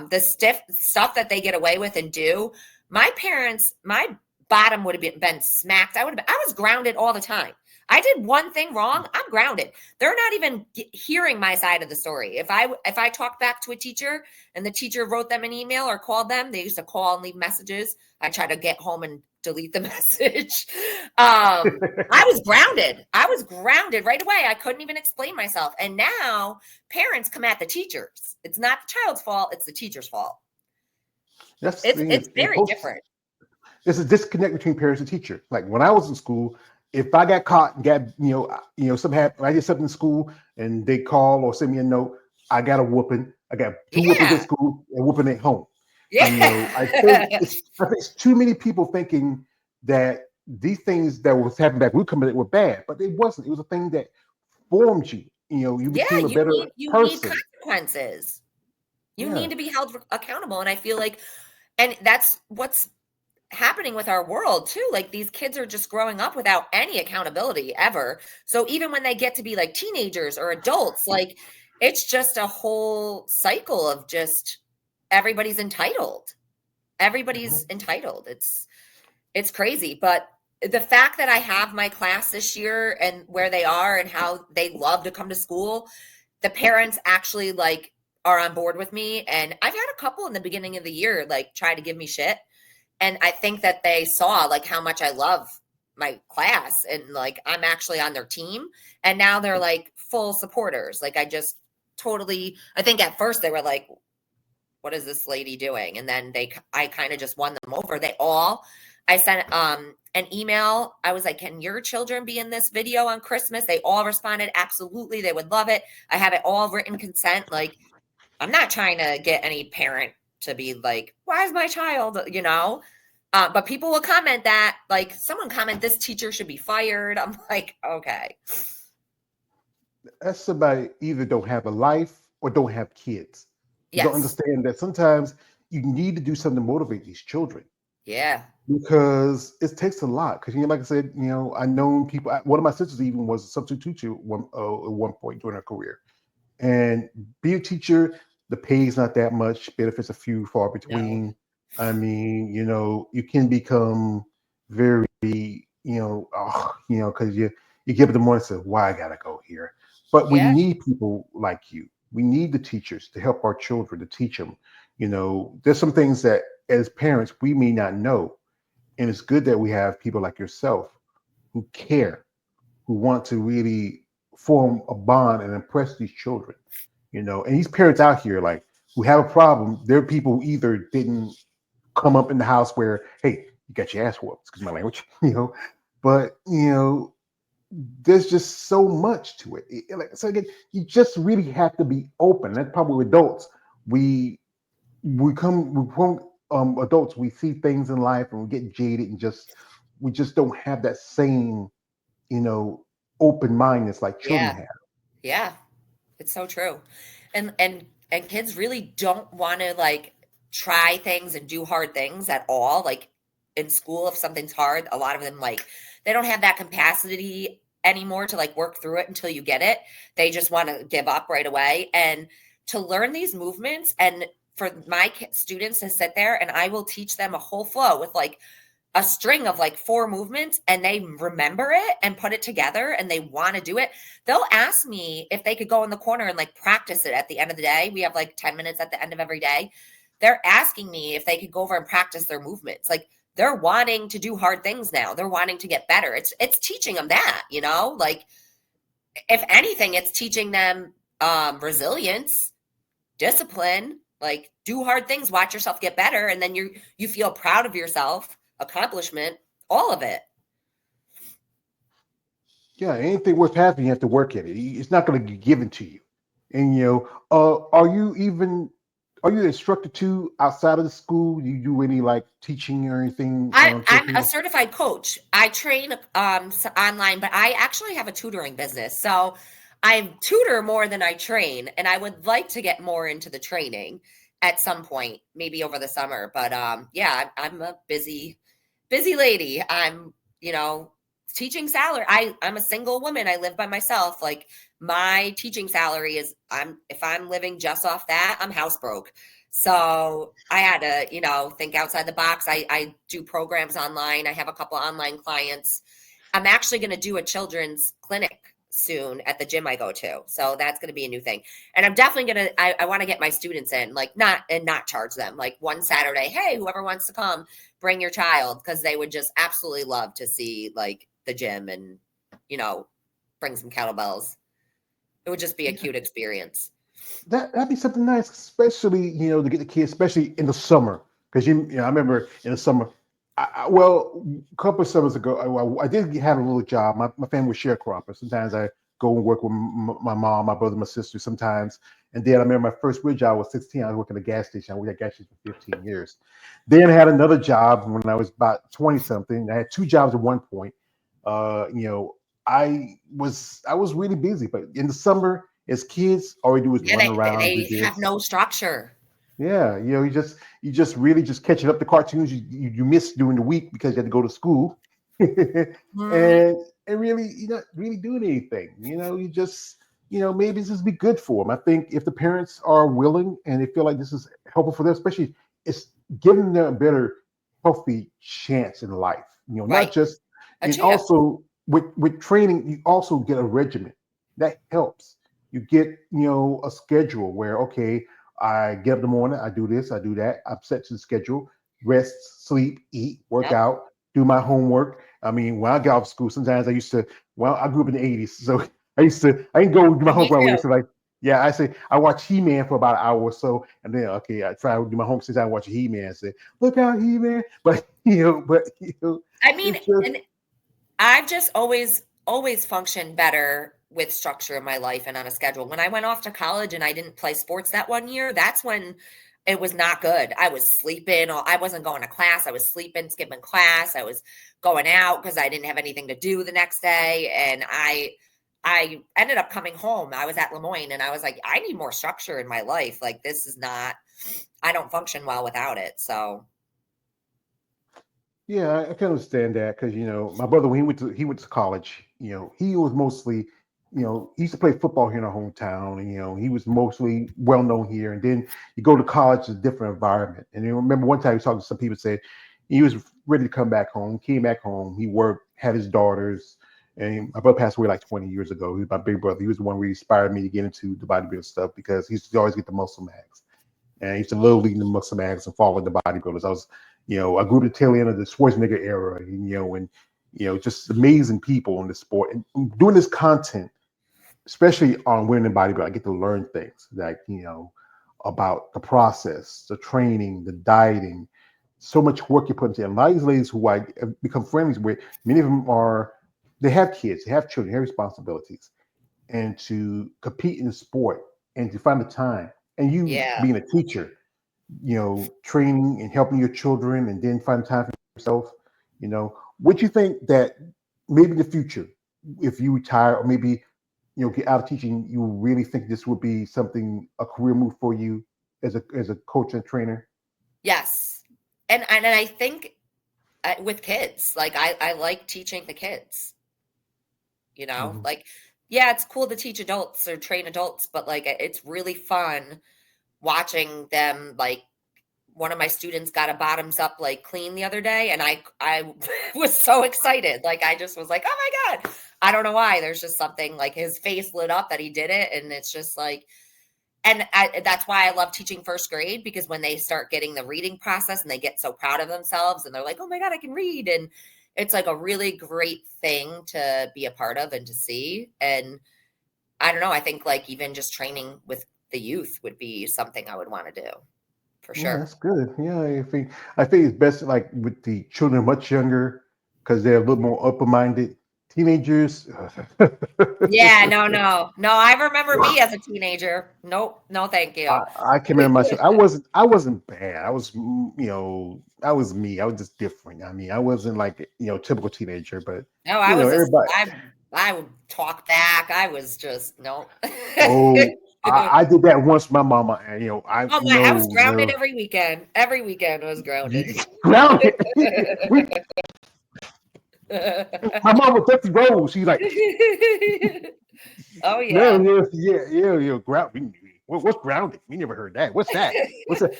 the stiff stuff that they get away with and do. My parents, my bottom would have been smacked. I was grounded all the time. I did one thing wrong, I'm grounded. They're not even hearing my side of the story. If I talked back to a teacher and the teacher wrote them an email or called them, they used to call and leave messages. I try to get home and delete the message. I was grounded. I was grounded right away. I couldn't even explain myself. And now parents come at the teachers. It's not the child's fault. It's the teacher's fault. It's very different. There's a disconnect between parents and teacher. Like when I was in school, if I got caught and got, something happened, I did something in school and they call or send me a note, I got a whooping. I got 2 whoopings at school and whooping at home. Yeah. I think it's too many people thinking that these things that was happening back when we committed were bad, but it wasn't. It was a thing that formed you. You became a better person. You need consequences. You need to be held accountable. And I feel like, and that's what's happening with our world too. Like these kids are just growing up without any accountability ever. So even when they get to be like teenagers or adults, like it's just a whole cycle of just everybody's entitled. Everybody's entitled. It's crazy. But the fact that I have my class this year and where they are and how they love to come to school, the parents actually like are on board with me. And I've had a couple in the beginning of the year, like try to give me shit. And I think that they saw like how much I love my class and like I'm actually on their team. And now they're like full supporters. Like I think at first they were like, what is this lady doing? And then I kind of just won them over. I sent an email. I was like, can your children be in this video on Christmas? They all responded, absolutely. They would love it. I have it all written consent. Like, I'm not trying to get any parent to be like, why is my child, but people will comment that, like someone comment, this teacher should be fired. I'm like, okay. That's somebody either don't have a life or don't have kids. You don't understand that sometimes you need to do something to motivate these children. Yeah. Because it takes a lot. Because, like I said, I know people, one of my sisters even was a substitute teacher at one point during her career. And be a teacher, the pay is not that much, benefits a few far between. No. I mean, you can become very, because you give it the morning and say, why I gotta go here? But we need people like you. We need the teachers to help our children, to teach them. There's some things that as parents we may not know. And it's good that we have people like yourself who care, who want to really form a bond and impress these children. And these parents out here, like, who have a problem, they're people who either didn't come up in the house where, hey, you got your ass whooped, excuse my language, but, there's just so much to it. So again, you just really have to be open. That's probably with adults. We adults, we see things in life and we get jaded and we just don't have that same, open mindedness like children have. Yeah. It's so true. And kids really don't want to like try things and do hard things at all. Like in school, if something's hard, a lot of them like they don't have that capacity anymore to like work through it until you get it. They just want to give up right away. And to learn these movements and for my students to sit there and I will teach them a whole flow with like a string of like 4 movements and they remember it and put it together and they want to do it. They'll ask me if they could go in the corner and like practice it at the end of the day. We have like 10 minutes at the end of every day. They're asking me if they could go over and practice their movements. Like they're wanting to do hard things now. They're wanting to get better. It's teaching them that, like if anything, it's teaching them resilience, discipline, like do hard things, watch yourself get better. And then you feel proud of yourself. Accomplishment, all of it. Yeah, anything worth having, you have to work at it. It's not going to be given to you. And are you instructed to outside of the school? Do you do any like teaching or anything? I'm a certified coach. I train online, but I actually have a tutoring business. So I tutor more than I train, and I would like to get more into the training at some point, maybe over the summer. But I'm a busy lady. I'm, teaching salary. I'm a single woman. I live by myself. Like my teaching salary is if I'm living just off that, I'm house broke. So I had to, think outside the box. I do programs online. I have a couple online clients. I'm actually going to do a children's clinic soon at the gym I go to. So that's going to be a new thing. And I'm definitely going to, I want to get my students in, like not charge them. Like one Saturday, hey, whoever wants to come, bring your child. Cause they would just absolutely love to see like the gym and, you know, bring some kettlebells. It would just be a cute experience. That'd be something nice, especially to get the kids, especially in the summer, because I remember in the summer. Well, a couple of summers ago, I did have a little job. My family was sharecropper. Sometimes I go and work with my mom, my brother, my sister. Sometimes, and then I remember my first real job was 16. I was working at a gas station. I worked at a gas station for 15 years. Then I had another job when I was about 20 something. I had two jobs at one point. I was really busy, but in the summer, as kids, all we do is Yeah, run around, do they have this. no structure. Yeah, you just really just catching up the cartoons you missed during the week because you had to go to school, and Mhm. and really you're not really doing anything. You just maybe this would be good for them. I think if the parents are willing and they feel like this is helpful for them, especially it's giving them a better healthy chance in life. Not Right. just A and chance. also with training, you also get a regimen that helps. You get a schedule where okay I get up in the morning, I do this, I do that. I'm set to the schedule, rest, sleep, eat, work Yep. out, do my homework. I mean, when I got off school, sometimes I used to, well, I grew up in the 80s. So I didn't go do my Oh, me homework right away. too. So, like, yeah, I say, I watch He Man for about an hour or so. And then, okay, I try to do my homework since I watch He Man. I say, look out, He Man. But I mean, it's just, and I've just always functioned better with structure in my life and on a schedule. When I went off to college and I didn't play sports that one year, that's when it was not good. I was sleeping, or I wasn't going to class. I was sleeping, skipping class. I was going out because I didn't have anything to do the next day. And I ended up coming home. I was at Lemoyne and I was like, I need more structure in my life. Like this is not, I don't function well without it. So yeah, I can understand that because my brother when he went to college, he was mostly, he used to play football here in our hometown, and he was mostly well known here. And then you go to college, it's a different environment. And you remember one time he was talking to some people said he was ready to come back home. Came back home, he worked, had his daughters, and my brother passed away like 20 years ago. He was my big brother. He was the one who inspired me to get into the bodybuilding stuff because he used to always get the muscle mags. And I used to love leading the muscle mags and following the bodybuilders. I grew up the tail end of the Schwarzenegger era, and just amazing people in the sport. And doing this content, especially on women in bodybuilding, I get to learn things like, about the process, the training, the dieting, so much work you put into it. And a lot of these ladies who I have become friends with, many of them they have kids, they have children, they have responsibilities. And to compete in the sport and to find the time, and you yeah. being a teacher, training and helping your children and then find time for yourself, what you think that maybe in the future, if you retire or maybe, get out of teaching, you really think this would be something, a career move for you as a coach and trainer? Yes. And I think with kids, like I like teaching the kids, Hmm. like yeah, it's cool to teach adults or train adults, but like it's really fun watching them. Like one of my students got a bottoms up like clean the other day and I was so excited. Like I just was like, "Oh my god." I don't know why. There's just something like his face lit up that he did it and it's just like and that's why I love teaching first grade because when they start getting the reading process and they get so proud of themselves and they're like, oh my God, I can read. And it's like a really great thing to be a part of and to see. And I don't know, I think like even just training with the youth would be something I would want to do for Yeah, sure. that's good. Yeah, I think it's best like with the children much younger because they're a little more open minded. Teenagers, Yeah, no, no, no. I remember me as a teenager. Nope, no, thank you. I can remember myself. I wasn't bad. I was me. I was just different. I mean, I wasn't like typical teenager, but No, I was a, everybody. I would talk back. I was just nope. Oh, I did that once. With my mama, and I Oh my, I was no grounded no. every weekend. Every weekend was grounded. Grounded. My mama Dusty Rose. She's like, Oh no, yeah. yeah, ground. What's grounding? We never heard that. What's that? What's that?